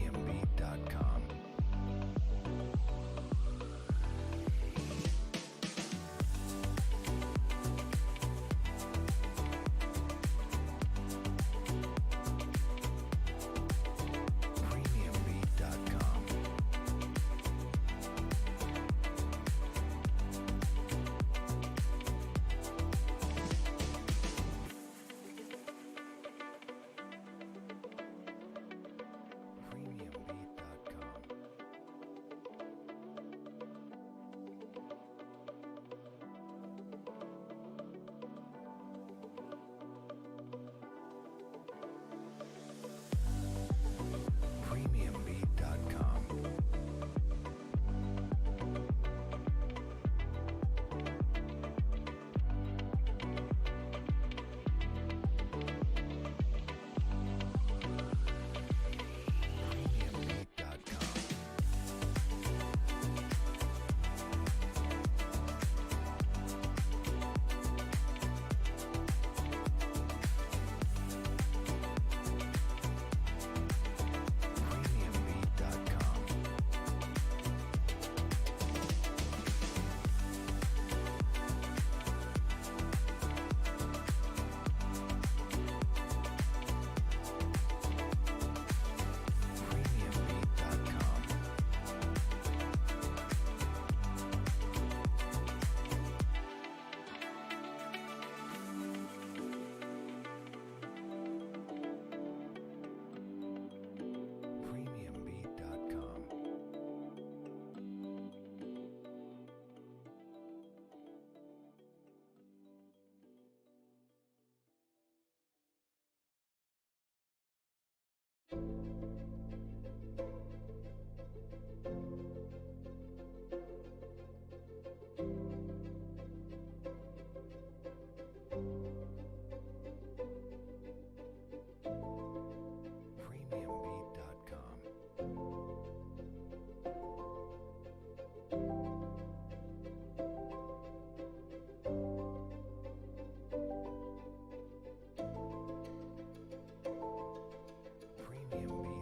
premiumbeat.com. Premium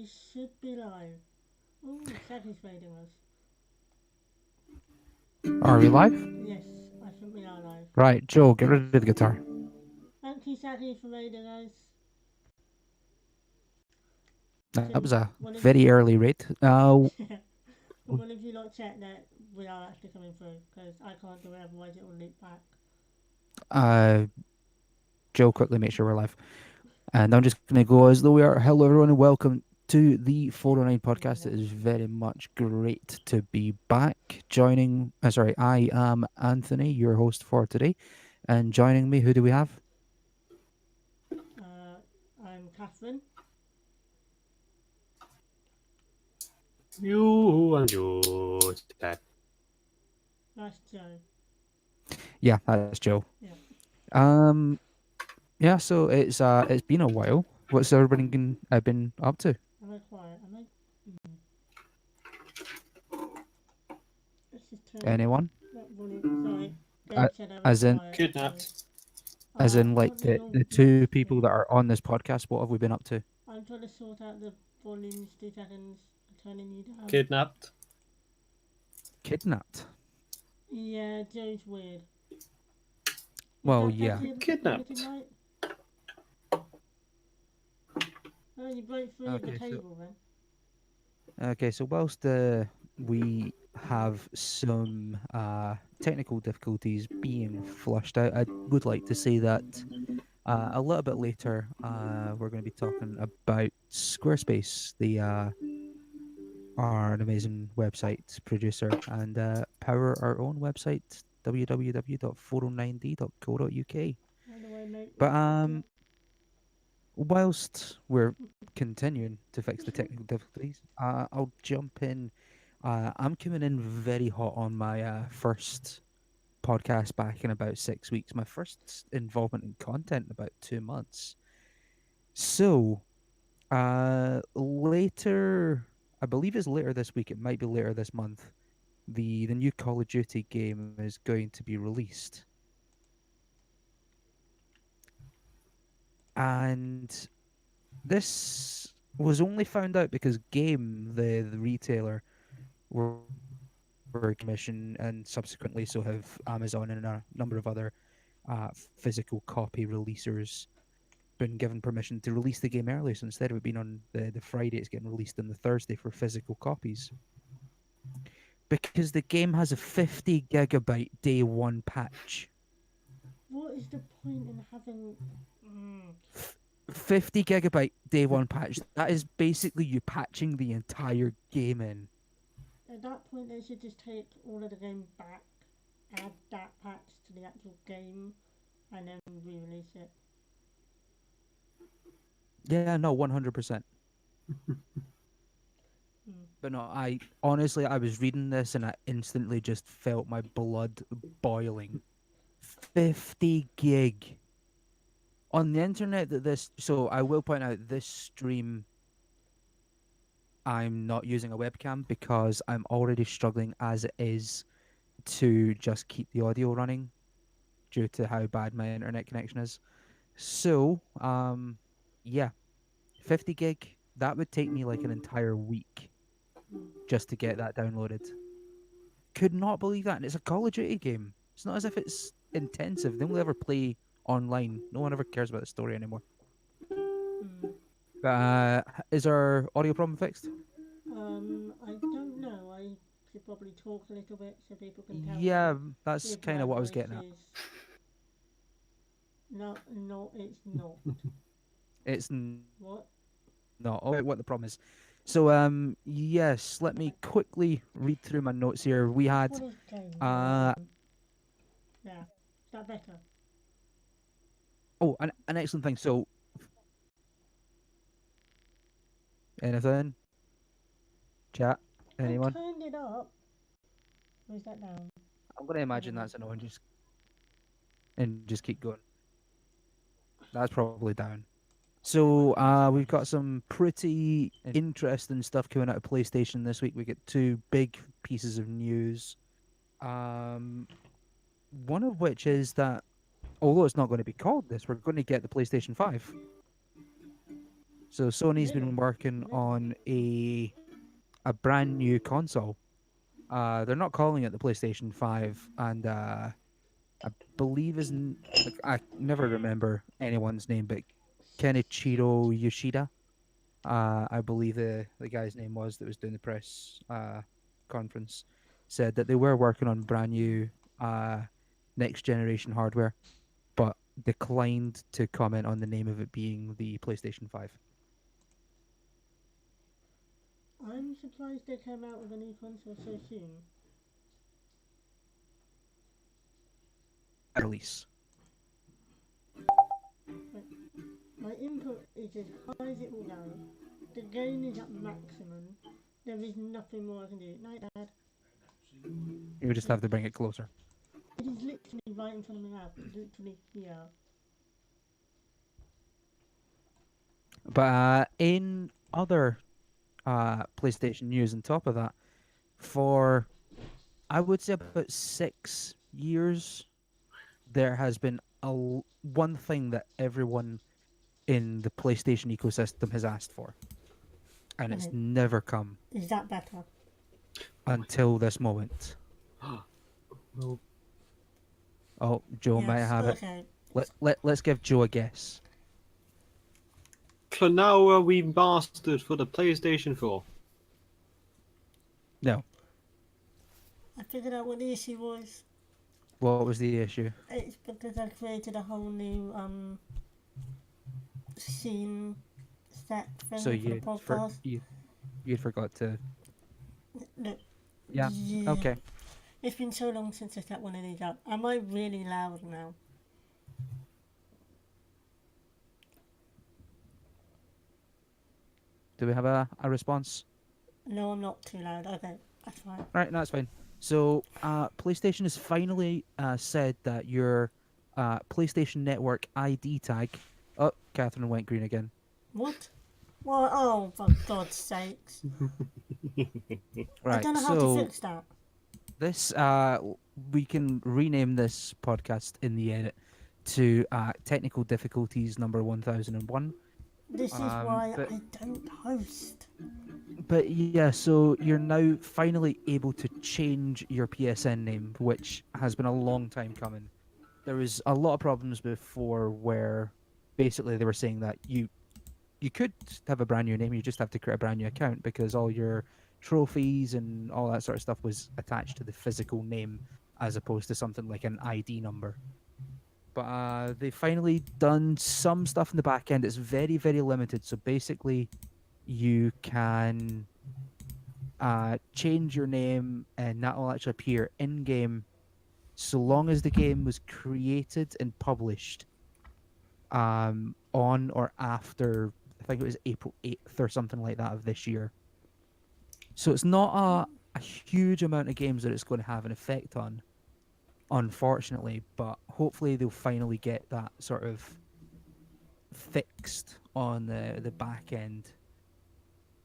should be live. Ooh, Saki's raiding us. Are we live? Yes, I think we are live. Right, Joe, get rid of the guitar. Thank you, Saki, for raiding us. That was Can a one of very you, early raid. can one of you lot check that we are actually coming through? Because I can't do it, otherwise it will leak back. uh, Joe, quickly make sure we're live. And I'm just going to go as though we are. Hello, everyone, and welcome to the 409 podcast. It is very much great to be back. I am Anthony, your host for today. And joining me, who do we have? I'm Catherine. You and you check. That's Joe. Yeah, that's Joe. Yeah. Um, yeah, so it's been a while. What's everybody been up to? Am I quiet? Am I? Mm. Let's just turn Anyone? that volume. Sorry, Uh, Dave said I was as in, quiet. So, Kidnapped. like what the little the two message people here? that are on this podcast. What have we been up to? I'm trying to sort out the volumes. 2 seconds. I'm turning you down. Kidnapped. Kidnapped. Yeah, Joe's weird. Is Well, that yeah. better limited Kidnapped. light? Oh, you broke through the Okay, so cable then. whilst we have some technical difficulties being flushed out, I would like to say that a little bit later we're going to be talking about Squarespace, the our an amazing website producer, and power our own website www.409d.co.uk. How do I make But this better? whilst we're continuing to fix the technical difficulties, I'll jump in. I'm coming in very hot on my first podcast back in about 6 weeks. My first involvement in content in about 2 months. So, later, I believe it's later this week. It might be later this month. The new Call of Duty game is going to be released, and this was only found out because Game, the retailer, were commission, and subsequently so have Amazon and a number of other physical copy releasers been given permission to release the game early. So instead of it being on the Friday, it's getting released on the Thursday for physical copies. Because the game has a 50 gigabyte day one patch. What is the point in having? Mm. 50 gigabyte day one patch. That is basically you patching the entire game in. At that point, they should just take all of the game back, add that patch to the actual game, and then re-release it. Yeah, no, 100%. Mm. But no, I honestly, I was reading this and I instantly just felt my blood boiling. 50 gig. On the internet, so I will point out this stream, I'm not using a webcam because I'm already struggling as it is to just keep the audio running due to how bad my internet connection is. So, yeah, 50 gig, that would take me like an entire week Mm. just to get that downloaded. Could not believe that. And it's a Call of Duty game. It's not as if it's intensive. They only ever play online. No one ever cares about the story anymore. Mm. But is our audio problem fixed? I don't know. I should probably talk a little bit so people can tell Yeah, me that's if kind my of what I was voice getting at. is. No, no, it's not. It's not. What? What the problem is. So yes, let me quickly read through my notes here. We had What is game? uh Yeah. Is that better? an excellent thing. So anything? Chat? I Anyone? turned it up. Or is that down? I'm gonna I imagine don't know. that's a no and just keep going. That's probably down. So we've got some pretty interesting stuff coming out of PlayStation this week. We get two big pieces of news. Um, one of which is that although it's not going to be called this, we're going to get the PlayStation 5. So Sony's Really? been working on a brand new console. They're not calling it the PlayStation 5, and I believe like, I never remember anyone's name, but Kenichiro Yoshida. I believe the guy's name was that was doing the press conference, said that they were working on brand new uh, next generation hardware, but declined to comment on the name of it being the PlayStation 5 I'm surprised they came out with a new console so soon. release. But my input is as high as it will go. The game is at maximum. There is nothing more I can do. Night, Dad. You just have to bring it closer. It is literally right in front of my mouth. Literally here. But in other PlayStation news, on top of that, for I would say about 6 years, there has been one thing that everyone in the PlayStation ecosystem has asked for, and it's Okay. never come Is that better? until this moment. Well, Oh, Joe might Yes. have it. Okay. Let's give Joe a guess. Klonoa remastered for the PlayStation 4. No. I figured out what the issue was. What was the issue? It's because I created a whole new scene set thing So for the podcast. you forgot to. Look. Yeah. Okay. It's been so long since I set one of these up. Am I really loud now? Do we have a response? No, I'm not too loud. Okay, that's fine. Right, no, that's fine. So, PlayStation has finally said that your PlayStation Network ID tag. Oh, Catherine went green again. What? Well, oh, for God's sakes. I Right, don't know how to so fix that. this we can rename this podcast in the edit to technical difficulties number 1001. This is why but- I don't host. But yeah, so you're now finally able to change your PSN name, which has been a long time coming. There was a lot of problems before where basically they were saying that you could have a brand new name, you just have to create a brand new account because all your trophies and all that sort of stuff was attached to the physical name as opposed to something like an ID number. But they've finally done some stuff in the back end. It's very, very limited. So basically, you can change your name and that will actually appear in game so long as the game was created and published on or after, I think it was April 8th or something like that of this year. So it's not a huge amount of games that it's going to have an effect on, unfortunately, but hopefully they'll finally get that sort of fixed on the back end.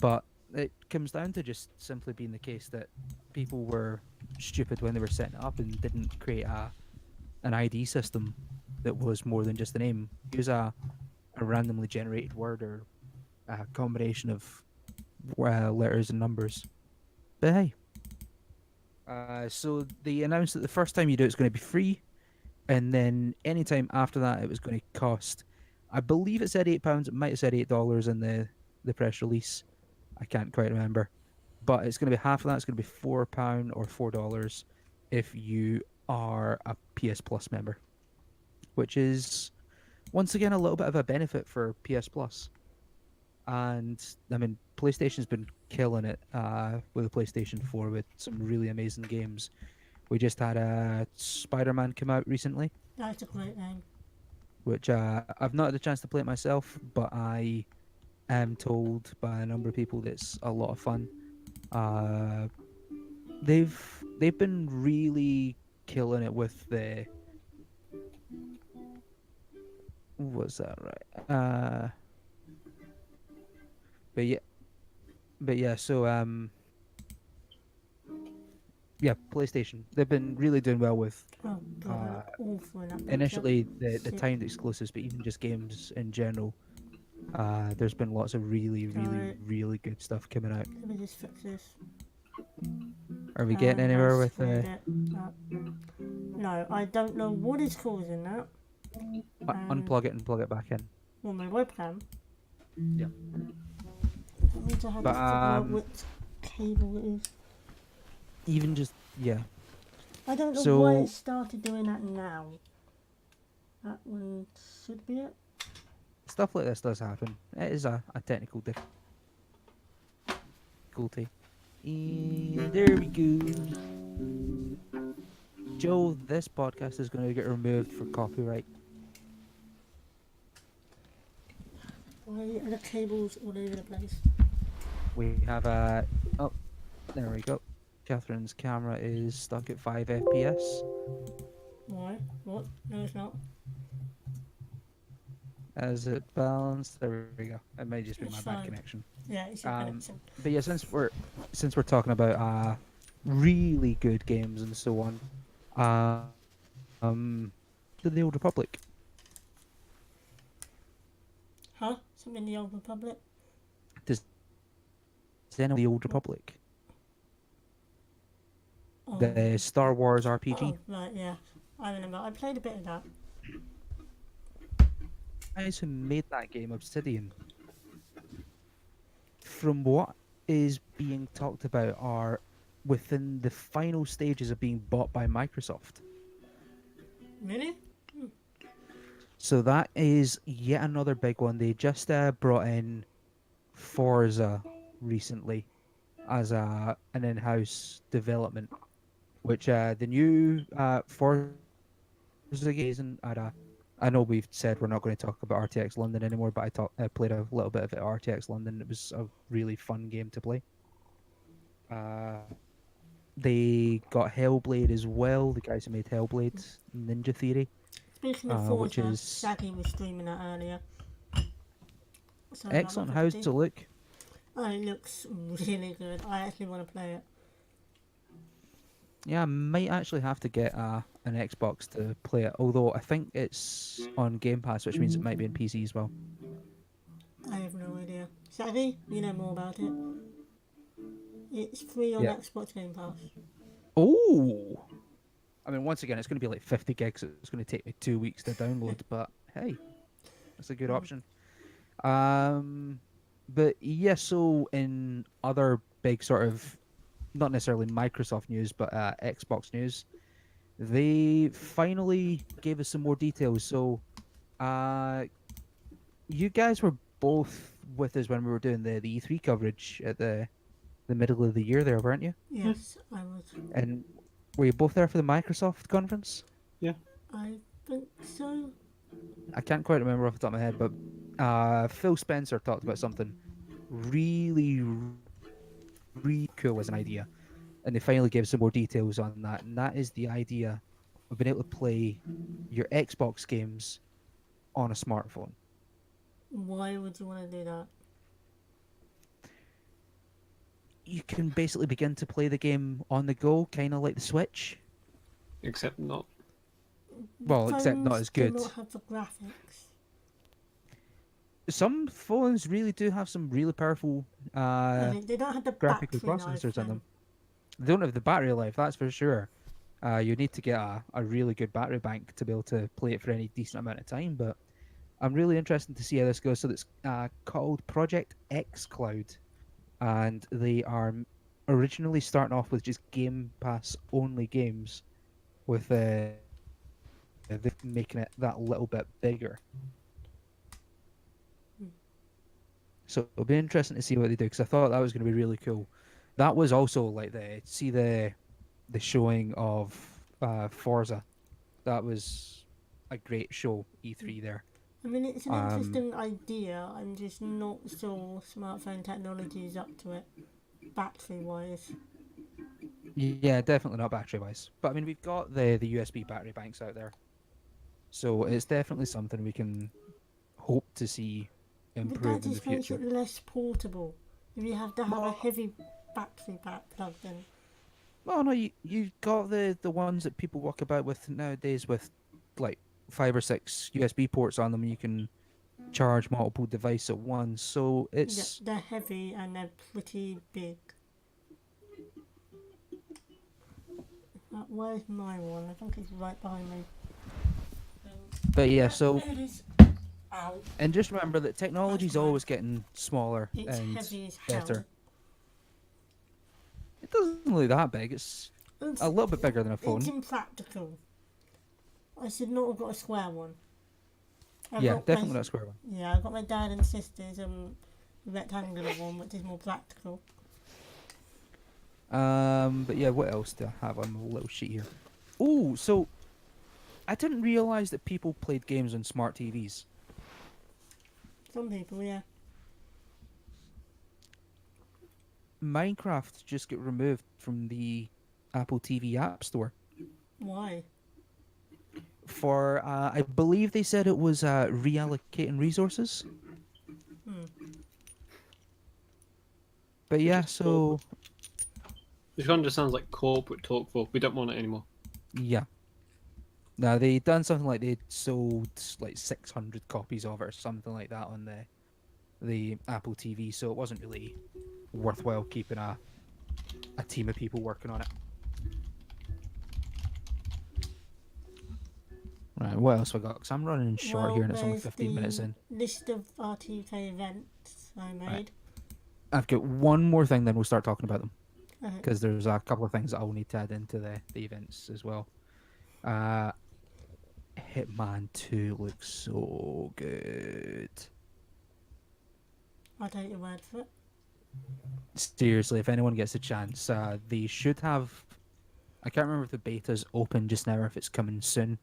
But it comes down to just simply being the case that people were stupid when they were setting it up and didn't create an ID system that was more than just a name. Use a randomly generated word or a combination of letters and numbers. But hey, so they announced that the first time you do it's going to be free, and then anytime after that it was going to cost. I believe it said £8. It might have said $8 in the press release. I can't quite remember, but it's going to be half of that. It's going to be £4 or $4 if you are a PS Plus member, which is once again a little bit of a benefit for PS Plus. And I mean, PlayStation's been killing it with the PlayStation 4 with some really amazing games. We just had Spider-Man come out recently, That's a great name. which I've not had a chance to play it myself, but I am told by a number of people that it's a lot of fun. They've been really killing it with the. Was that right? But yeah, So yeah, PlayStation. They've been really doing well with Oh, God, I'm awful in that picture. initially the Shit. timed exclusives, but even just games in general. There's been lots of really, really, Right. really good stuff coming out. Let me just fix this. Are we getting I anywhere with screwed it up. No, I don't know what is causing that. And unplug it and plug it back in? well, my webcam. Yeah. That means I have But to figure out which cable it is. even just yeah. I don't know So- why it started doing that now. That one should be it. Stuff like this does happen. It is a technical difficulty. And there we go. Joe, this podcast is going to get removed for copyright. Why are the cables all over the place? We have a... Oh, there we go. Catherine's camera is stuck at 5 FPS. Why? What? No, it's not. As it balanced, there we go. It may just be It's my fine. bad connection. Yeah, it's your connection. But yeah, since we're talking about really good games and so on, the Old Republic. Huh? Something in the Old Republic? Does anyone the Old Republic? Oh. The Star Wars RPG. Oh, right, yeah. I remember. I played a bit of that. Guys who made that game, Obsidian, from what is being talked about, are within the final stages of being bought by Microsoft. Really? So that is yet another big one. They just brought in Forza recently as an in-house development, which the new Forza game isn't at a. I know we've said we're not going to talk about RTX London anymore, but I played a little bit of it at RTX London. It was a really fun game to play. They got Hellblade as well. The guys who made Hellblade, Ninja Theory. Speaking of Which Forza, is- Shaggy was streaming that earlier. So Excellent. that How's was it look? Oh, it looks really good. I actually want to play it. Yeah, I might actually have to get an Xbox to play it. Although I think it's on Game Pass, which means it might be on PC as well. I have no idea. Shaggy, you know more about it. It's free on Yeah. Xbox Game Pass. Oh! I mean, once again, it's going to be like 50 gigs. It's going to take me 2 weeks to download, but hey, that's a good option. But yeah, so in other big sort of, not necessarily Microsoft news, but Xbox news, they finally gave us some more details. So, you guys were both with us when we were doing the E3 coverage at the middle of the year there, weren't you? Yes, I was. And were you both there for the Microsoft conference? I think so. I can't quite remember off the top of my head, but Phil Spencer talked about something really, really cool as an idea. And they finally gave some more details on that. And that is the idea of being able to play your Xbox games on a smartphone. Why would you want to do that? You can basically begin to play the game on the go, kind of like the Switch. Except not. Well, except not Phones as good. do not have the graphics. Some phones really do have some really powerful They don't have the graphical battery life processors on thing. them. They don't have the battery life, that's for sure. You need to get a really good battery bank to be able to play it for any decent amount of time. But I'm really interested to see how this goes. So it's called Project X Cloud, and they are originally starting off with just Game Pass only games, with they're making it that little bit bigger. So it'll be interesting to see what they do, because I thought that was going to be really cool. That was also like the showing of Forza. That was a great show, E3 there. I mean, it's an Um, interesting idea. I'm just not sure smartphone technology is up to it, battery-wise. Yeah, definitely not battery wise. But I mean, we've got the USB battery banks out there, so it's definitely something we can hope to see But improve that in the just makes future. it less portable. If you have to have a heavy battery pack plugged in. Well, no, you got the ones that people walk about with nowadays with like 5 or 6 USB ports on them. You can charge multiple devices at once. So Yeah, it's they're heavy and they're pretty big. Where's my one? I think it's right behind me. but yeah. So There it is. Ow. and just remember that That's technology's mine. always getting smaller It's and heavy as hell. better. It doesn't look that big. It's a little bit bigger than a It's phone. impractical. I should not have got a square one. Yeah, definitely not a square one. Yeah, I got my dad and sister's rectangular one, which is more practical. But yeah, what else do I have on my little sheet here? Oh, so I didn't realize that people played games on smart TVs. Some people, yeah. Minecraft just got removed from the Apple TV App Store Why? for, I believe they said it was reallocating resources. Hmm. But yeah, Just so This one just sounds like corporate talk for we don't want it anymore. yeah. Now they done something like they sold like 600 copies of it or something like that on the Apple TV, so it wasn't really worthwhile keeping a team of people working on it. Right, what else we got? Because I'm running short Well, here and it's only there's 15 minutes the in. list of RTK events I made. Right. I've got one more thing, then we'll start talking about them. Okay. Because there's a couple of things that I'll need to add into the events as well. Hitman 2 looks so good. I'll take your word for it. Seriously, if anyone gets a chance, they should have. I can't remember if the beta's open just now or if it's coming soon.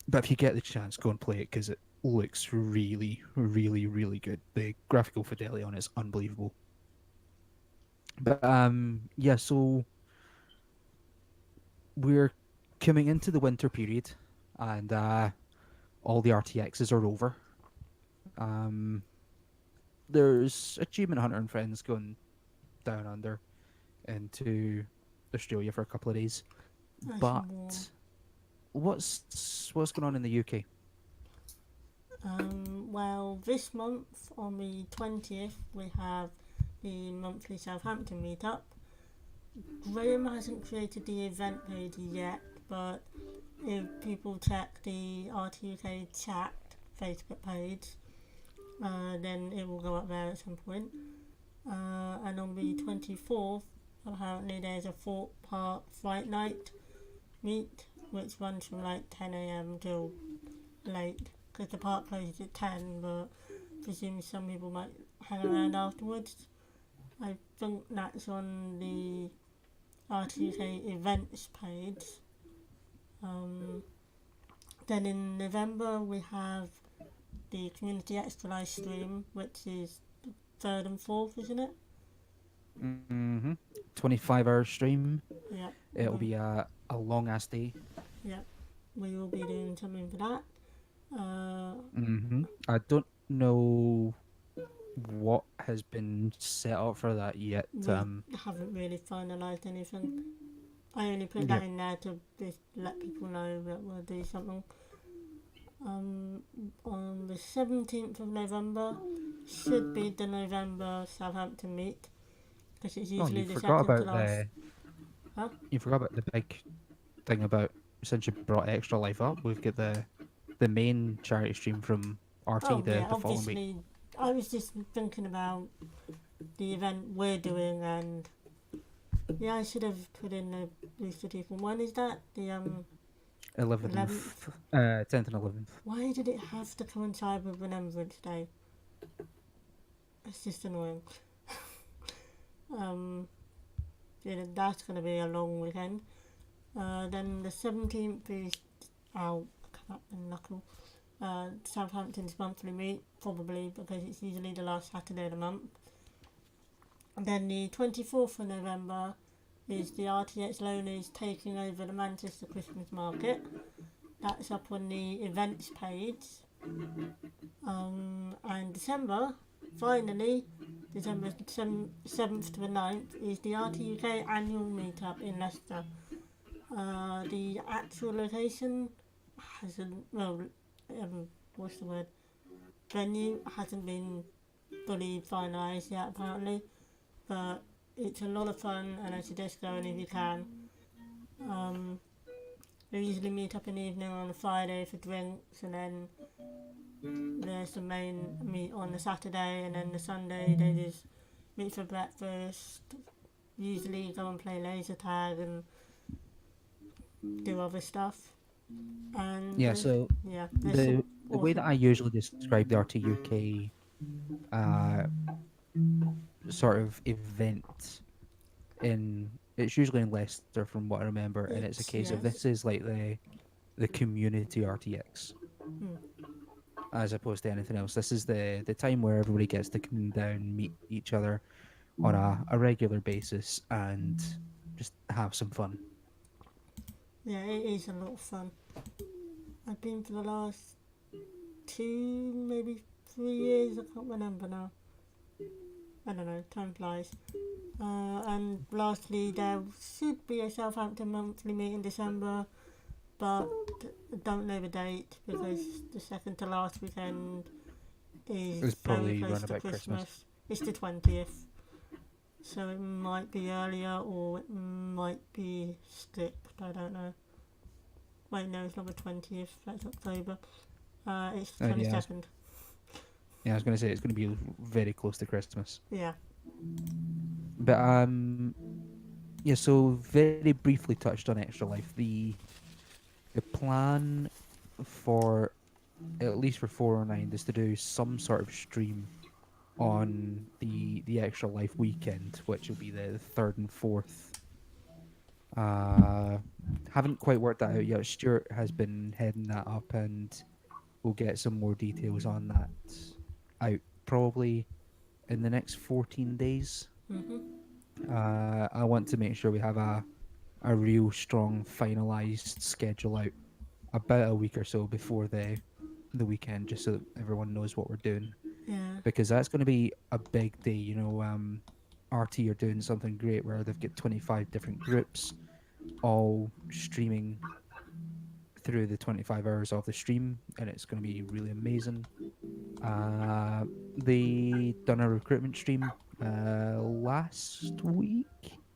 But if you get the chance, go and play it because it looks really, really, really good. The graphical fidelity on it is unbelievable. But yeah, so we're coming into the winter period, and all the RTXs are over. There's Achievement Hunter and friends going down under into Australia for a couple of days. Nice But and warm. what's going on in the UK? Well, this month on the 20th we have the monthly Southampton meetup. Graham hasn't created the event page yet, but if people check the RTUK chat Facebook page, then it will go up there at some point. And on the 24th, apparently there's a 4-part Fright Night meet, which runs from like 10 a.m. till late, because the park closes at 10, but I presume some people might hang around afterwards. I think that's on the RTK events page. Then in November we have the Community Extra live stream, which is the 3rd and 4th, isn't it? 25-hour stream. Yeah. It'll be a long ass day. Yeah. We will be doing something for that. I don't know what has been set up for that yet. We haven't really finalised anything. I only put that in there to just let people know that we'll do something. On the 17th of November should be the November Southampton meet, because it's usually you the forgot second to about last. Huh? you forgot about the big thing about since you brought Extra Life up. We've got the main charity stream from RT the following week. Obviously, I was just thinking about the event we're doing, and yeah, I should have put in the Booster Teeth one. When is that? The 11th, 10th and 11th. Why did it have to coincide with Remembrance Day? It's just annoying. Yeah, that's going to be a long weekend. Then the 17th is out, crap and knuckle. Southampton's monthly meet, probably because it's usually the last Saturday of the month. And then the 24th of November is the RTX Loners taking over the Manchester Christmas Market. That's up on the events page. And December, finally, December 7th to the 9th, is the RTUK annual meetup in Leicester. The actual location hasn't, what's the word? venue hasn't been fully finalised yet apparently, but it's a lot of fun and I suggest going if you can. We usually meet up in the evening on a Friday for drinks, and then there's the main meet on the Saturday, and then the Sunday they just meet for breakfast. Usually go and play laser tag and do other stuff. And Yeah, so there's some the way that I usually describe the RT UK uh, sort of event in it's usually in Leicester from what I remember, and it's a case of this is like the community RTX as opposed to anything else. This is the time where everybody gets to come down, meet each other on a regular basis, and just have some fun. Yeah, it is a lot of fun. I've been for the last 2, maybe 3 years, I can't remember now. I don't know, time flies. And lastly, there should be a Southampton monthly meet in December, but I don't know the date because the second to last weekend is It's very probably close round to about Christmas. Christmas. It's the 20th, so it might be earlier or it might be skipped, I don't know. Wait, no, it's not the 20th, that's October. It's the Oh, yeah, 22nd. Yeah, I was going to say it's going to be very close to Christmas. Yeah. But yeah. So very briefly touched on Extra Life. The plan for at least for 409 is to do some sort of stream on the Extra Life weekend, which will be the third and fourth. Haven't quite worked that out yet. Stuart has been heading that up, and we'll get some more details on that out probably in the next 14 days. I want to make sure we have a real strong finalized schedule out about a week or so before the weekend, just so that everyone knows what we're doing. Yeah. Because that's going to be a big day. RT are doing something great where they've got 25 different groups all streaming through the 25 hours of the stream, and it's going to be really amazing. They done a recruitment stream last week.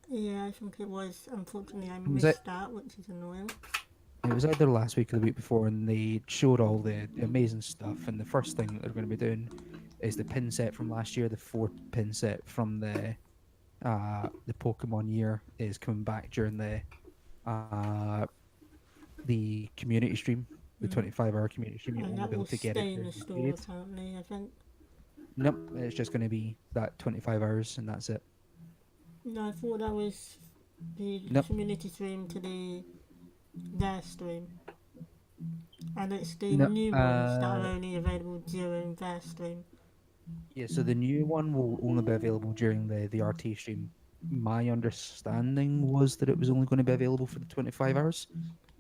Yeah, I think it was. Unfortunately, I Was it? missed that, which is annoying. It was either last week or the week before, and they showed all the amazing stuff. And the first thing that they're going to be doing is the pin set from last year. The 4-pin set from the Pokemon year is coming back during the community stream, the 25-hour community stream. You'll And only that be able will to get stay it in the during the store, period. apparently, I think. Nope, it's just going to be that 25 hours, and that's it. No, I thought that was the Nope. community stream to their stream. And it's the No, new ones that are only available during their stream. Yeah, so the new one will only be available during the RT stream. My understanding was that it was only going to be available for the 25 hours.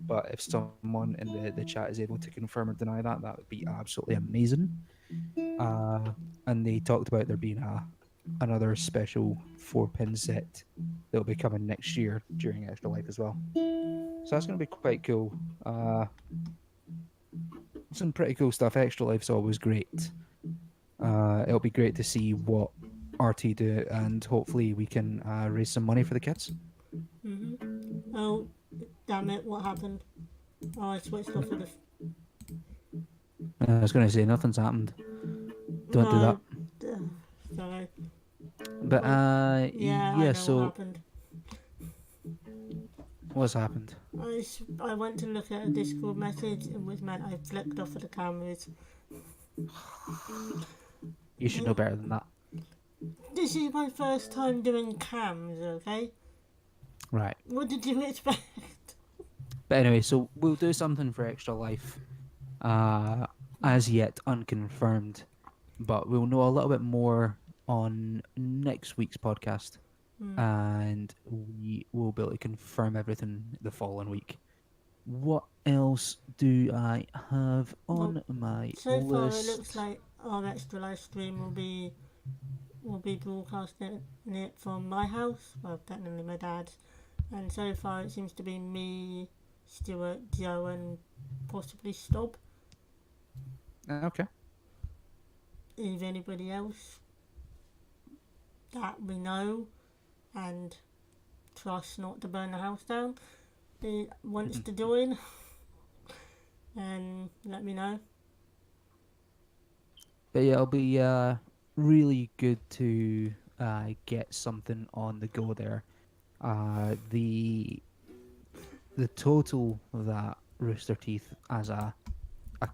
But if someone in the chat is able to confirm or deny that, that would be absolutely amazing. And they talked about there being another special 4-pin set that will be coming next year during Extra Life as well. So that's going to be quite cool. Some pretty cool stuff. Extra Life's always great. It'll be great to see what RT do, and hopefully we can raise some money for the kids. Oh, damn it, what happened? Oh, I switched off of the... I was going to say nothing's happened. Don't do that. Sorry. But I yeah. know So what happened. what's happened? I went to look at a Discord message, which meant I flicked off of the cameras. You should know better than that. This is my first time doing cams, okay? Right. What did you expect? But anyway, so we'll do something for Extra Life, as yet unconfirmed, but we'll know a little bit more on next week's podcast, and we will be able to confirm everything the following week. What else do I have on my So far, list? it looks like our extra live stream will be broadcasting it from my house, well, technically my dad's, and so far it seems to be me, Stuart, Joe, and possibly Stob. Okay. if anybody else that we know and trust not to burn the house down wants to join, then let me know. But yeah, it'll be really good to get something on the go there. The total that Rooster Teeth as a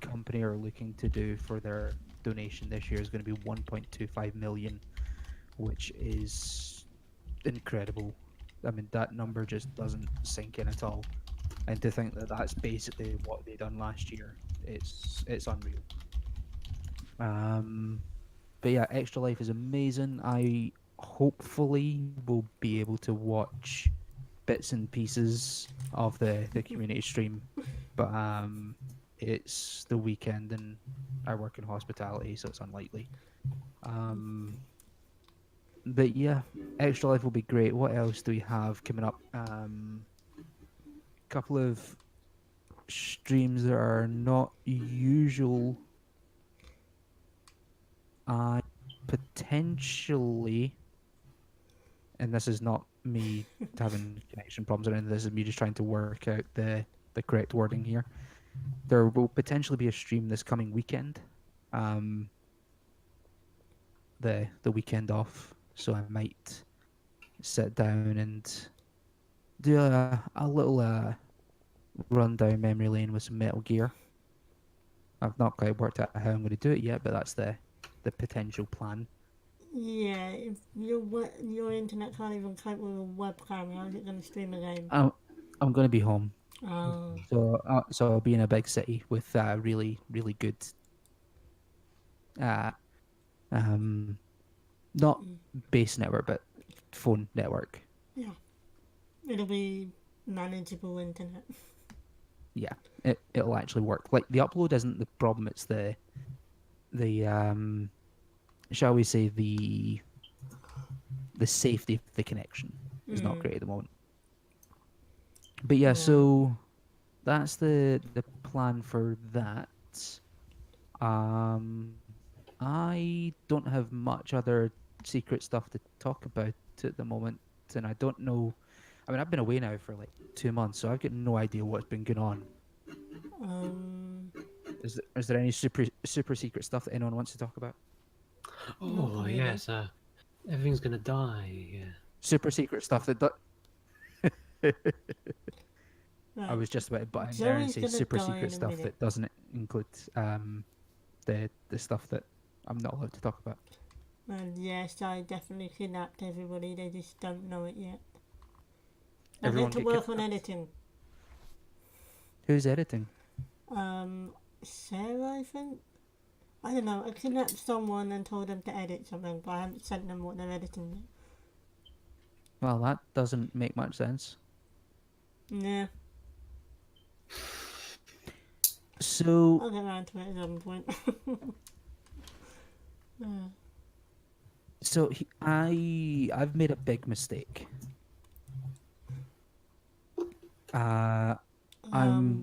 company are looking to do for their donation this year is going to be 1.25 million, which is incredible. I mean, that number just doesn't sink in at all. And to think that that's basically what they done last year, it's unreal. Um, but yeah, Extra Life is amazing. I hopefully will be able to watch bits and pieces of the community stream, but it's the weekend and I work in hospitality, so it's unlikely. Um, but yeah, Extra Life will be great. What else do we have coming up? Couple of streams that are not usual. I potentially, and this is not me having connection problems or anything. This is me just trying to work out the correct wording here. There will potentially be a stream this coming weekend, um, the weekend off. So I might sit down and do a little run down memory lane with some Metal Gear. I've not quite worked out how I'm going to do it yet, but that's the potential plan. Yeah, if your internet can't even cope with a webcam, how's it going to stream a game? I'm going to be home, Oh, so I'll be in a big city with really good uh um not base network but phone network. yeah. It'll be manageable internet. Yeah, it'll actually work. Like the upload isn't the problem; it's the shall we say the safety of the connection is not great at the moment. But yeah, Yeah. so that's the plan for that. Um, I don't have much other secret stuff to talk about at the moment, and I don't know. I mean, I've been away now for like 2 months, so I've got no idea what's been going on. Um, Is there any super secret stuff that anyone wants to talk about? Not Oh really. yes, everything's gonna die. Yeah. Super secret stuff that I right. was just about to butt in there and Joey's say gonna super die secret in a stuff minute. that doesn't include the stuff that I'm not allowed to talk about. And yes, I definitely kidnapped everybody. They just don't know it yet. I Everyone get to get work on kidnapped? editing. Who's editing? Sarah, I think. I don't know. I kidnapped someone and told them to edit something, but I haven't sent them what they're editing yet. Well, that doesn't make much sense. Yeah, So, I'll get around to it at some point. I've made a big mistake. I'm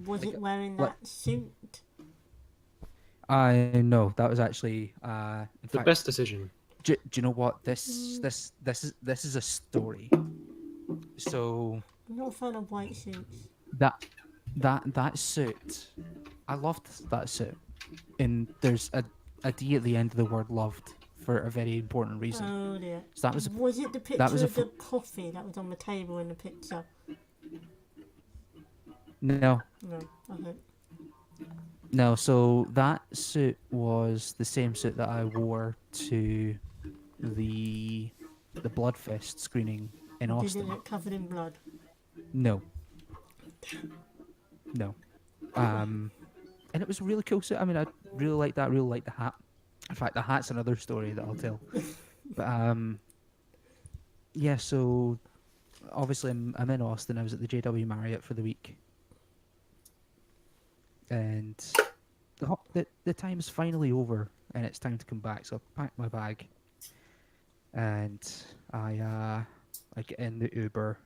Was like, it wearing like that suit? I know that was actually in The fact. best decision. Do you know what this is a story. So I'm not a fan of white suits. that that suit, I loved that suit, and there's a D at the end of the word loved for a very important reason. Oh dear. So Was it the that was picture a of the coffee that was on the table in the picture? no. No. Okay. No, so that suit was the same suit that I wore to the Bloodfest screening in Did it Austin. get covered in blood? No, no. And it was a really cool suit. I mean, I really like that. Really like the hat. In fact, the hat's another story that I'll tell. But yeah. So obviously, I'm in Austin. I was at the JW Marriott for the week, and the time's finally over, and it's time to come back. So I packed my bag, and I get in the Uber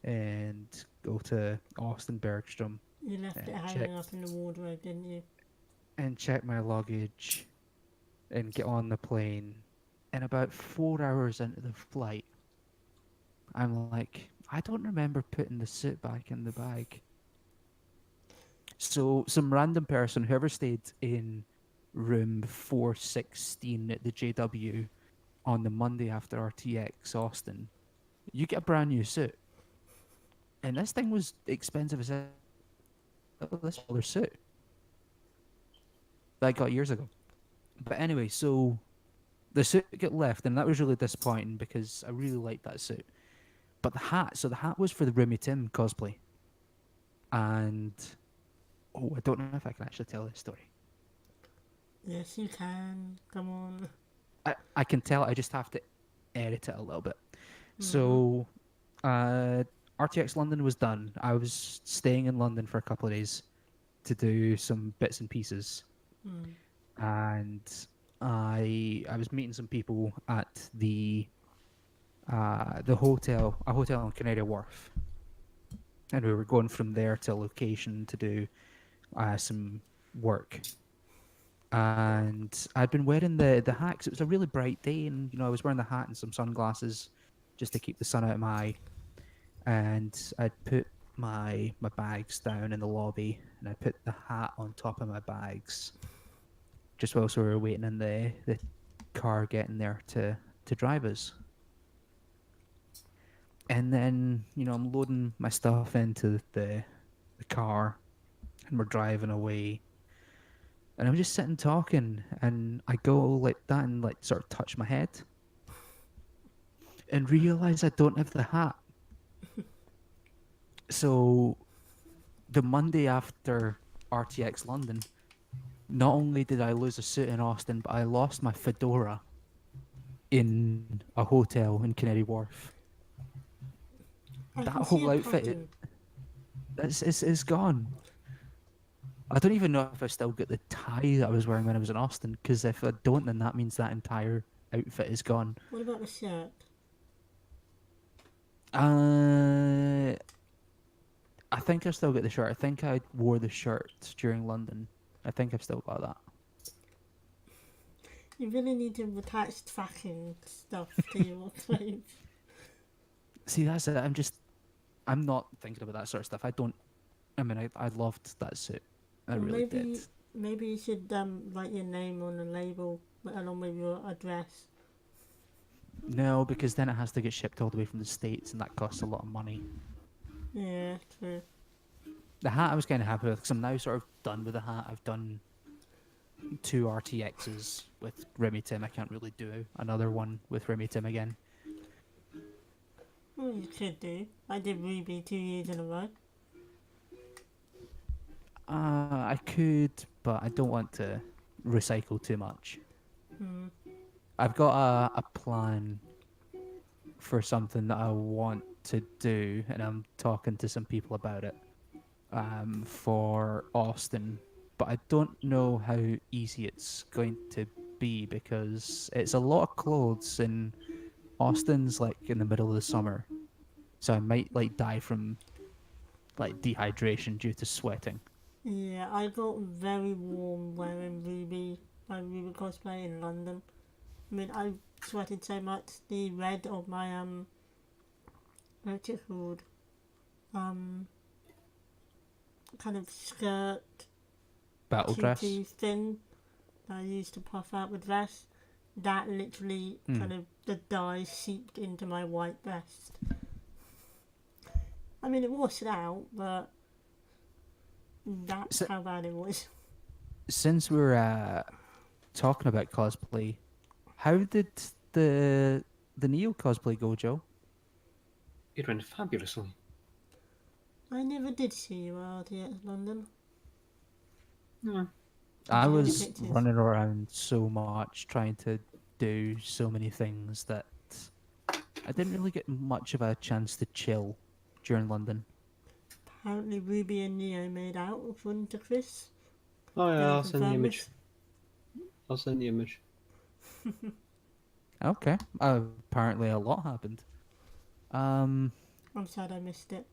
and go to Austin Bergstrom You left it check hanging up in the wardrobe, didn't you? and check my luggage. and get on the plane. And about 4 hours into the flight, I'm like, I don't remember putting the suit back in the bag. So some random person, whoever stayed in room 416 at the JW on the Monday after RTX Austin, you get a brand new suit. And this thing was expensive as hell. This was a suit that I got years ago. But anyway, so the suit got left, and that was really disappointing because I really liked that suit. But the hat, so the hat was for the Remy Tim cosplay. And, oh, I don't know if I can actually tell this story. Yes, you can. Come on. I can tell, I just have to edit it a little bit. Mhm. So, RTX London was done. I was staying in London for a couple of days to do some bits and pieces. Mm. And I was meeting some people at the hotel, a hotel on Canary Wharf, and we were going from there to a location to do some work. And I'd been wearing the hat 'cause it was a really bright day, and I was wearing the hat and some sunglasses just to keep the sun out of my eye. And I'd put my bags down in the lobby, and I put the hat on top of my bags just whilst we were waiting in the car getting there to drive us. And then, I'm loading my stuff into the car, and we're driving away. And I'm just sitting talking, and I go like that and like sort of touch my head and realize I don't have the hat. So the Monday after RTX London, not only did I lose a suit in Austin, but I lost my fedora in a hotel in Canary Wharf. I That can see whole a outfit, pattern. it's gone. I don't even know if I still got the tie that I was wearing when I was in Austin, because if I don't, then that means that entire outfit is gone. What about the shirt? Uh, I think I still got the shirt. I think I wore the shirt during London. I think I've still got that. You really need to attach tracking stuff to your clothes. See, that's it. I'm not thinking about that sort of stuff. I mean, I loved that suit. I Or really did. maybe you should write your name on a label along with your address. No, because then it has to get shipped all the way from the States, and that costs a lot of money. Yeah, true. The hat I was kind of happy with, because I'm now sort of done with the hat. I've done 2 RTXs with Remy Tim. I can't really do another one with Remy Tim again. Well, you could do. I did Ruby 2 years in a row. I could, but I don't want to recycle too much. Hmm. I've got a plan for something that I want to do, and I'm talking to some people about it for Austin, but I don't know how easy it's going to be because it's a lot of clothes, and Austin's like in the middle of the summer, so I might like die from like dehydration due to sweating. Yeah, I got very warm wearing my Ruby cosplay in London. I mean, I sweated so much. The red of my what's it called? Um, kind of skirt, Battle dress. tutu thing that I used to puff out with vest. That literally kind of the dye seeped into my white vest. I mean, it washed out, but that's how bad it was. Since we're talking about cosplay, how did the Neo cosplay go, Joe? It went fabulously. I never did see you out at London. Yeah. I Did you was take pictures? running around so much trying to do so many things that I didn't really get much of a chance to chill during London. Apparently, Ruby and Neo made out according to Chris. Oh Can yeah, you I'll send the confirm image. this? I'll send the image. Okay. Apparently a lot happened. I'm sad I missed it.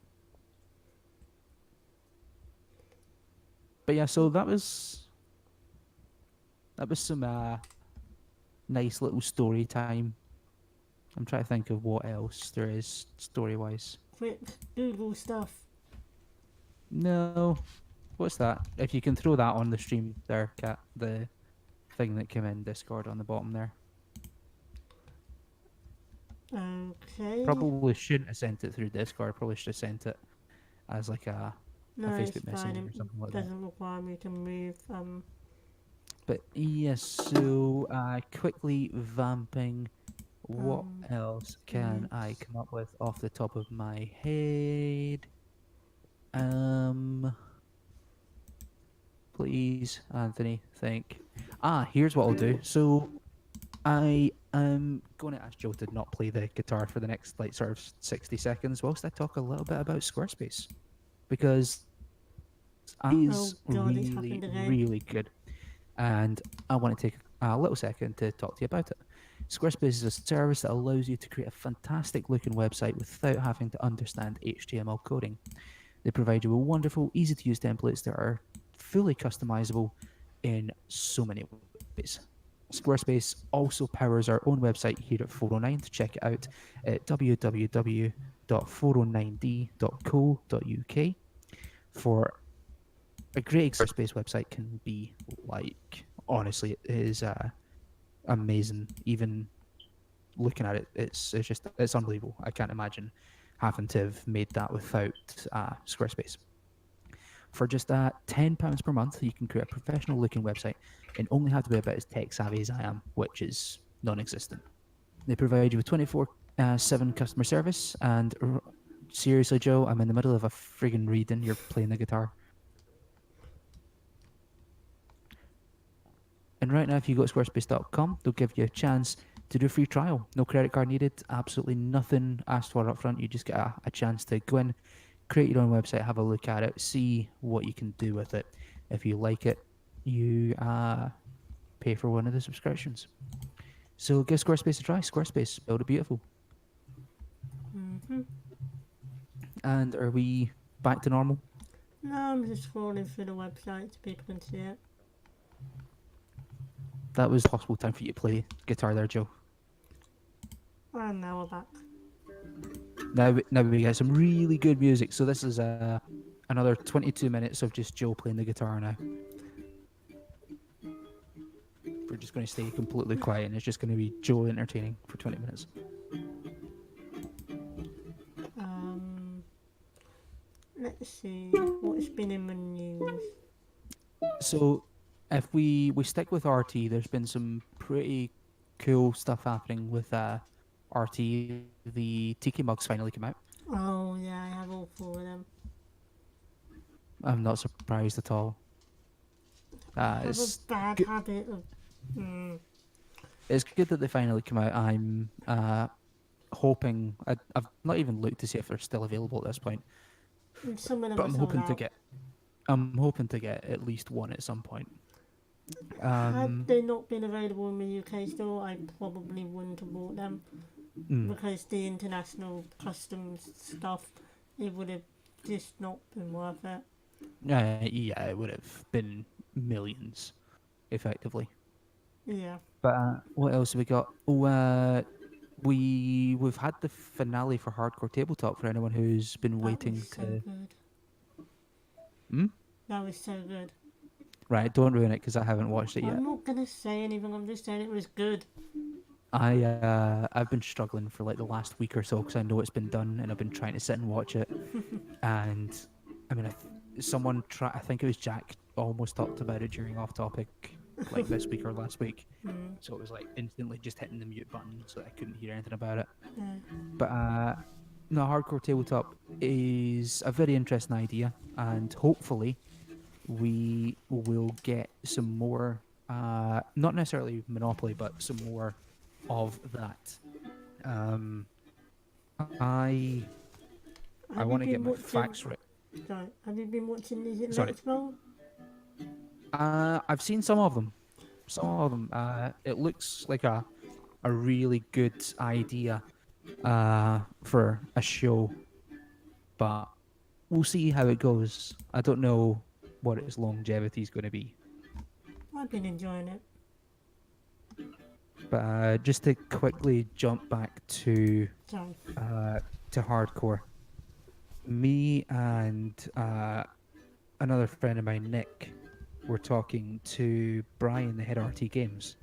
But yeah, so that was some nice little story time. I'm trying to think of what else there is story wise. Quick Google stuff. No, what's that? If you can throw that on the stream there, Cat, the thing that came in Discord on the bottom there. Okay. Probably shouldn't have sent it through Discord. Probably should have sent it as like a No, it's Facebook fine. Messenger or something like It that. doesn't require me to move. But yes, so quickly vamping. What else can I Links. come up with off the top of my head? Um, please, Anthony, think. Here's what I'll do. So I am going to ask Joe to not play the guitar for the next like sort of 60 seconds whilst I talk a little bit about Squarespace because Oh is god, it's really, happened again. really good. And I want to take a little second to talk to you about it. Squarespace is a service that allows you to create a fantastic looking website without having to understand HTML coding. They provide you with wonderful, easy to use templates that are fully customizable in so many ways. Squarespace also powers our own website here at 409 to check it out at www.409d.co.uk for a great Squarespace website can be like. Honestly, it is amazing. Even looking at it, it's unbelievable. I can't imagine having to have made that without Squarespace. For just £10 per month, you can create a professional looking website and only have to be about as tech savvy as I am, which is non-existent. They provide you with 24/7 customer service. And seriously, Joe, I'm in the middle of a friggin' reading. You're playing the guitar. And right now, if you go to squarespace.com, they'll give you a chance to do a free trial. No credit card needed, absolutely nothing asked for up front. You just get a chance to go in, create your own website, have a look at it, see what you can do with it. If you like it, you pay for one of the subscriptions. So give Squarespace a try. Squarespace, build it beautiful. Mm-hmm. And are we back to normal? No, I'm just scrolling through the website so people can see it. That was possible time for you to play guitar there, Joe. And now we're back. Now we get some really good music. So this is another 22 minutes of just Joe playing the guitar now. We're just going to stay completely quiet and it's just going to be Joe entertaining for 20 minutes. Let's see what's been in the news. So if we stick with RT, there's been some pretty cool stuff happening with RT. The Tiki mugs finally came out. Oh yeah, I have all four of them. I'm not surprised at all. I have a It's bad good. habit of. It's good that they finally come out. I'm hoping. I've not even looked to see if they're still available at this point. Some of them But are I'm sold hoping to out. get. I'm hoping to get at least one at some point. Had they not been available in the UK store, I probably wouldn't have bought them because the international customs stuff, it would have just not been worth it. Yeah, it would have been millions, effectively. Yeah. But what else have we got? Oh, we've had the finale for Hardcore Tabletop for anyone who's been That waiting was so to. good. Hmm? That was so good. Right, don't ruin it because I haven't watched it yet. I'm not gonna say anything. I'm just saying it was good. I've been struggling for like the last week or so because I know it's been done and I've been trying to sit and watch it. And I mean, I think it was Jack almost talked about it during Off Topic, like this week or last week. So it was like instantly just hitting the mute button so I couldn't hear anything about it. Yeah. But no, Hardcore Tabletop is a very interesting idea, and hopefully we will get some more, not necessarily Monopoly, but some more of that. I Have you want to get been my watching? facts right. Sorry. Have you been watching Is It Sorry. Let's Roll? I've seen some of them. It looks like a really good idea for a show, but we'll see how it goes. I don't know what its longevity is going to be. I've been enjoying it. But just to quickly jump back Sorry. uh, to hardcore, me and another friend of mine, Nick, were talking to Brian, the head of RT Games,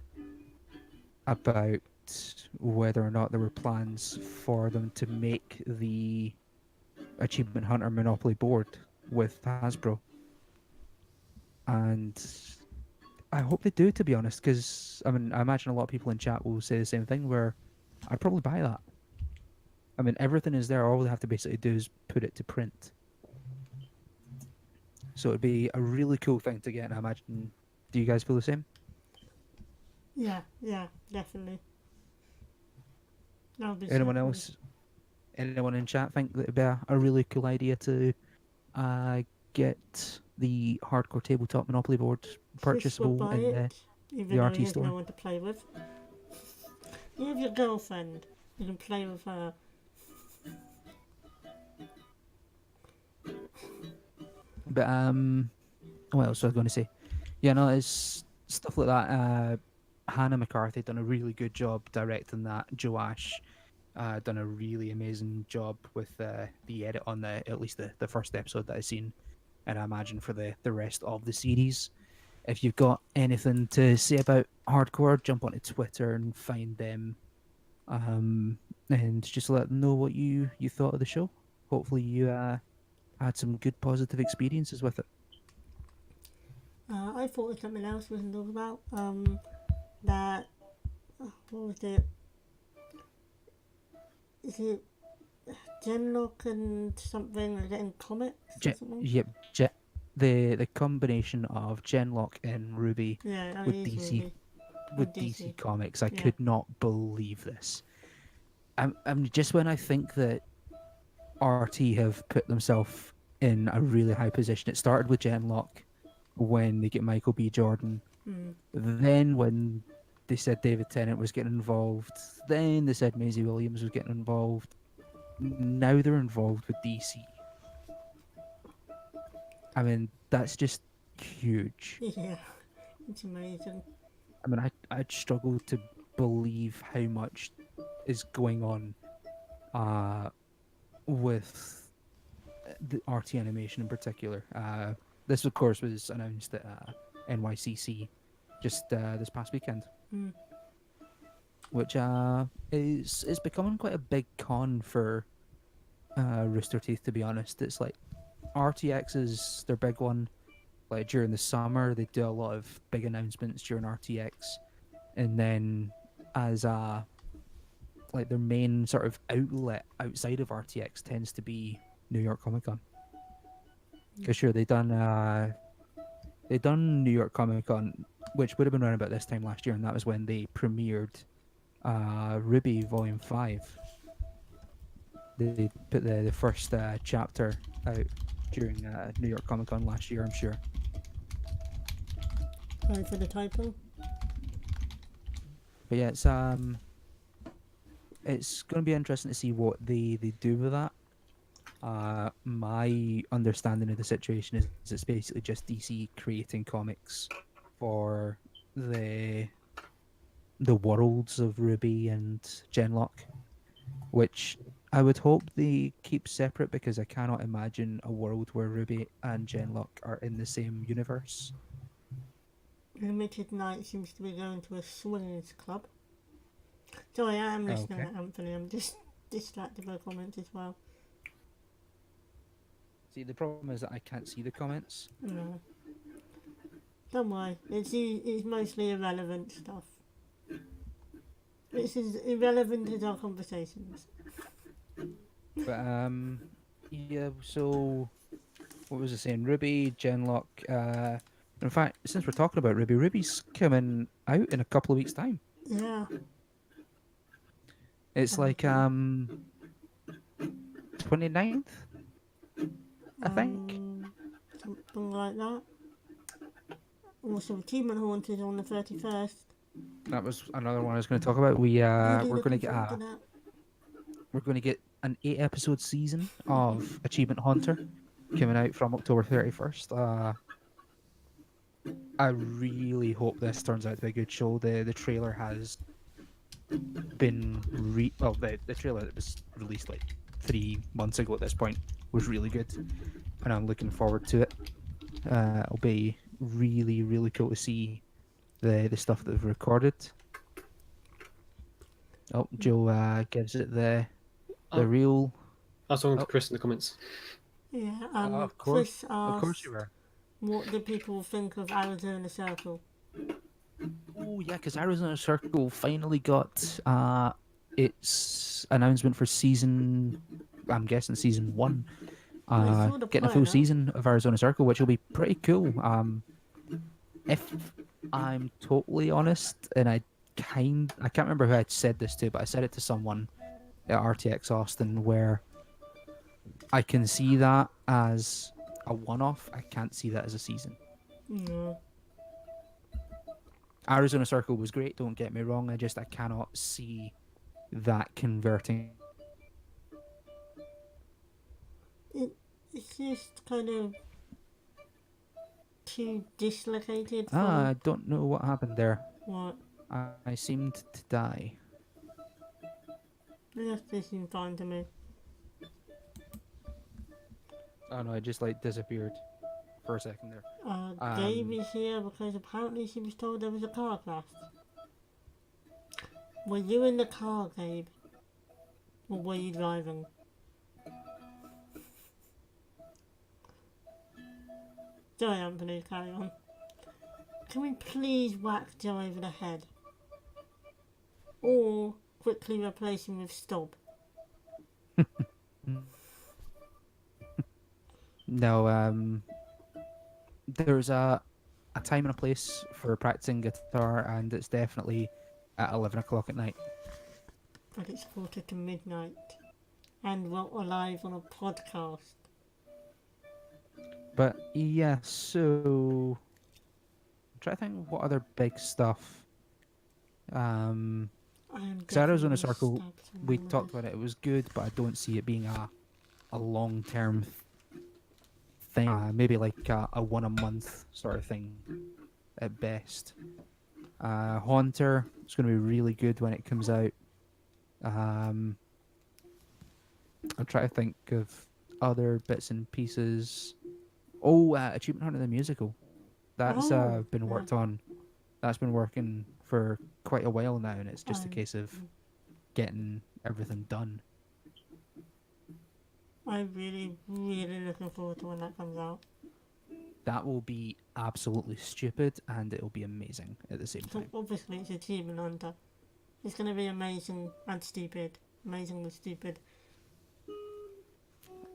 about whether or not there were plans for them to make the Achievement Hunter Monopoly board with Hasbro. And I hope they do, to be honest, because I mean, I imagine a lot of people in chat will say the same thing. Where I'd probably buy that. I mean, everything is there. All they have to basically do is put it to print. So it'd be a really cool thing to get. And I imagine. Do you guys feel the same? Yeah, yeah, definitely. That'll be Anyone so cool. else? Anyone in chat think that it'd be a really cool idea to get the hardcore tabletop Monopoly board Chris will purchasable buy in it, even the though RT he has store? no one to play with. You have your girlfriend. You can play with her. But what else was I going to say? Yeah, no, it's stuff like that. Hannah McCarthy done a really good job directing that. Joash done a really amazing job with the edit on at least the first episode that I've seen, and I imagine for the rest of the series. If you've got anything to say about hardcore, jump onto Twitter and find them, and just let them know what you thought of the show. Hopefully, you had some good positive experiences with it. I thought of something else we can talk about. That what was it? Is it Genlock and something are getting comics or something? Yep, the combination of Genlock and Ruby Yeah, it with is DC Ruby. with DC. DC Comics, I Yeah. could not believe this. I'm just when I think that RT have put themselves in a really high position. It started with Genlock when they get Michael B. Jordan. Mm. Then when they said David Tennant was getting involved, then they said Maisie Williams was getting involved. Now they're involved with DC. I mean, that's just huge. Yeah, it's amazing. I mean, I'd struggle to believe how much is going on with the RT animation in particular. This, of course, was announced at NYCC just this past weekend, Mm. which is becoming quite a big con for Rooster Teeth. To be honest, it's like RTX is their big one. Like during the summer, they do a lot of big announcements during RTX, and then as like their main sort of outlet outside of RTX tends to be New York Comic Con. Because sure, they done New York Comic Con, which would have been around about this time last year, and that was when they premiered Ruby Volume 5. They put the first chapter out during New York Comic Con last year, I'm sure. Sorry for the typo. But yeah, it's going to be interesting to see what they do with that. My understanding of the situation is it's basically just DC creating comics for the worlds of Ruby and Genlock, which I would hope they keep separate because I cannot imagine a world where Ruby and Genlock are in the same universe. Limited Night seems to be going to a swingers club. Sorry, I am listening Okay. to Anthony. I'm just distracted by comments as well. See, the problem is that I can't see the comments. No. Don't worry. It's mostly irrelevant stuff. It's as irrelevant as our conversations. But yeah. So, what was I saying? Ruby, Genlock. In fact, since we're talking about Ruby, Ruby's coming out in a couple of weeks' time. Yeah. It's like 29th, I think. Something like that. Also, Achievement Haunted on the 31st. That was another one I was going to talk about. Really We're going to looking get forward to that. we're going to get an 8-episode season of Achievement Hunter coming out from October 31st. I really hope this turns out to be a good show. The trailer has been the trailer that was released like 3 months ago at this point was really good, and I'm looking forward to it. It'll be really really cool to see the stuff that they've recorded. Oh, Joe gives it the Oh, real. I was talking to Oh, Chris in the comments. Yeah, of Chris course, of course you asked, were. what do people think of Arizona Circle? Oh yeah, because Arizona Circle finally got its announcement for season. I'm guessing season 1. I saw the Getting a full pilot. season of Arizona Circle, which will be pretty cool. If I'm totally honest, and I can't remember who I'd said this to, but I said it to someone at RTX Austin, where I can see that as a one-off. I can't see that as a season. No. Arizona Circle was great. Don't get me wrong. I cannot see that converting. It's just kind of too dislocated Ah, from I don't know what happened there. what. I seemed to die. They seem fine to me. Oh no, I just like disappeared for a second there. Gabe is here because apparently she was told there was a car crash. Were you in the car, Gabe? Or were you driving? Sorry, Anthony, carry on. Can we please whack Joe over the head? Or quickly replace him with Stob? No, there's a time and a place for practicing guitar, and it's definitely at 11 o'clock at night. But it's 4 to midnight. And we're alive on a podcast. But yeah, so I'm trying to think what other big stuff. Because Arizona Circle, we talked about it. It was good, but I don't see it being a long term thing. Maybe like a one a month sort of thing at best. Haunter, it's going to be really good when it comes out. I'm trying to think of other bits and pieces. Oh, Achievement Hunter the musical. That's been worked on. That's been working for quite a while now, and it's just a case of getting everything done. I'm really, really looking forward to when that comes out. That will be absolutely stupid, and it'll be amazing at the same So time. obviously it's Achievement Hunter. It's going to be amazing and stupid. Amazingly stupid.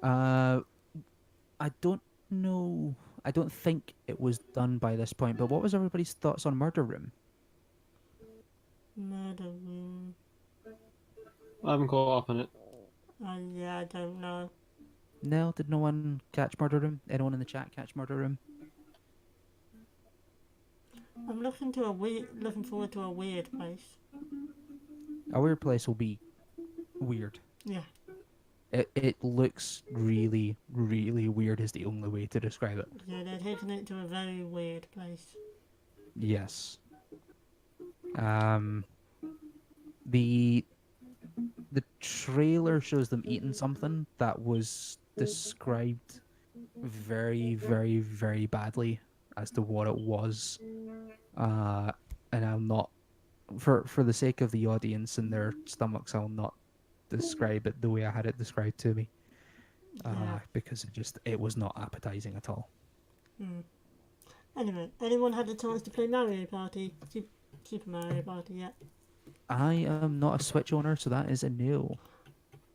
I don't know. I don't think it was done by this point. But what was everybody's thoughts on Murder Room? Murder Room. I haven't caught up on it. Yeah, I don't know. No, did no one catch Murder Room? Anyone in the chat catch Murder Room? I'm looking forward to a weird place. A weird place will be weird. Yeah. It looks really, really weird is the only way to describe it. Yeah, they're taking it to a very weird place. Yes. The trailer shows them eating something that was described very, very, very badly as to what it was. And I'm not, for the sake of the audience and their stomachs, I'll not describe it the way I had it described to me. Yeah. Because it was not appetizing at all. Anyway, anyone had the chance to play Mario Party? Super Mario Party yet? I am not a Switch owner, so that is a no.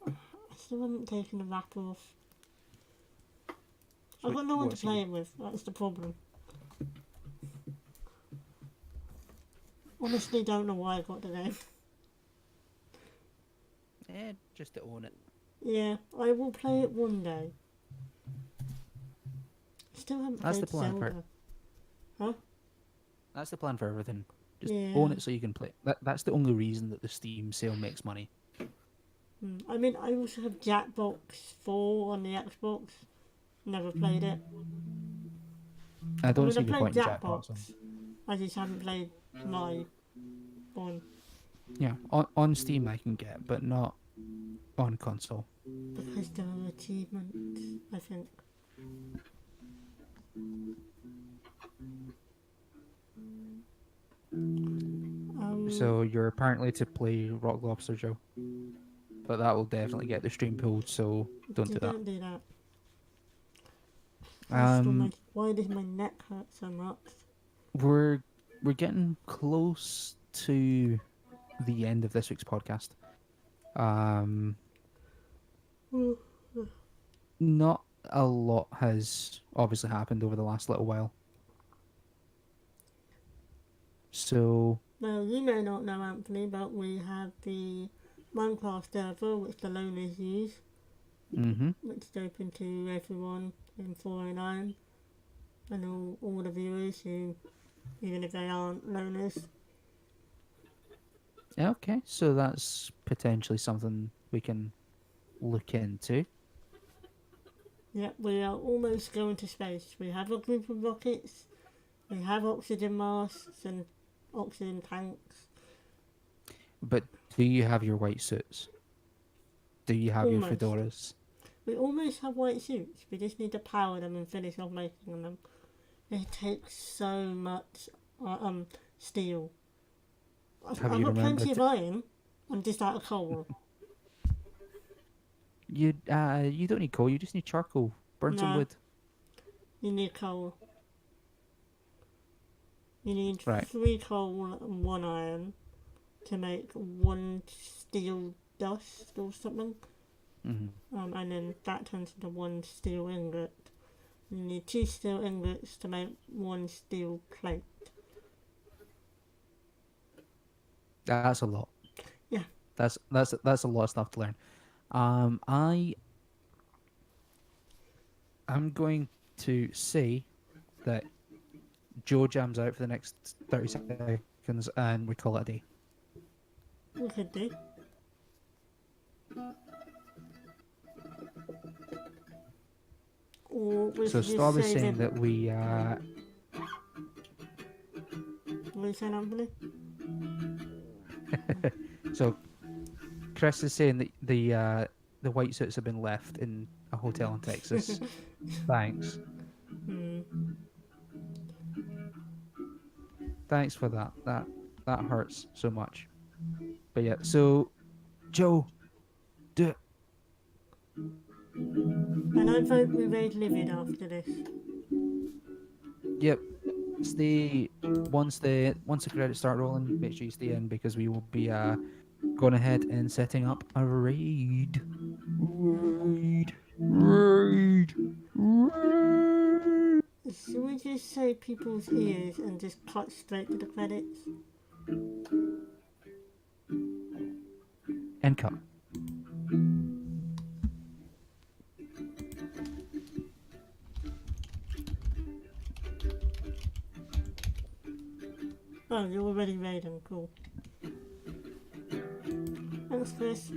I still haven't taken the wrap off. I've got no one to play it with, that's the problem. Honestly, don't know why I got the game. Just to own it. Yeah, I will play it one day. Still haven't That's played the plan for it. Zelda. Huh? That's the plan for everything. Just Yeah. own it so you can play. That's the only reason that the Steam sale makes money. I mean, I also have Jackbox 4 on the Xbox. Never played it. I don't I see mean, the I point played in Jackbox. Jackbox. I just haven't played my one. Yeah, on Steam I can get, but not on console. because there are achievements, I think. So you're apparently to play Rock Lobster, Joe, but that will definitely get the stream pulled. So don't do that. Don't do that. Um, Why does my neck hurt so much? we're getting close to the end of this week's podcast. Not a lot has obviously happened over the last little while. So Well, you may not know, Anthony, but we have the Minecraft server which the loners use, which is open to everyone in 409 and all the viewers who, even if they aren't loners. okay, so that's potentially something we can look into. Yep, we are almost going to space. We have a group of rockets, we have oxygen masks and oxygen tanks. But do you have your white suits? Do you have Almost. your fedoras? We almost have white suits, we just need to power them and finish off making them. It takes so much steel. I've got plenty of iron, I'm just out of coal. You don't need coal. You just need charcoal. Burn some wood. You need coal. You need Right. 3 coal and 1 iron to make 1 steel dust or something. And then that turns into 1 steel ingot. You need 2 steel ingots to make 1 steel plate. That's a lot. Yeah. That's a lot of stuff to learn. I'm going to say that Joe jams out for the next 30 seconds and we call it a day. We could do. Or we So could Star was just saying that we What are you saying, Anthony? so Chris is saying that the white suits have been left in a hotel in Texas. Thanks. Thanks for that. That hurts so much. But yeah, so Joe, do it. And I vote we raid Livid after this. Yep. Stay once the credits start rolling, make sure you stay in because we will be going ahead and setting up a raid. Raid. Should we just say people's ears and just cut straight to the credits? And cut. Oh, you're already raiding, cool. Thanks, Chris.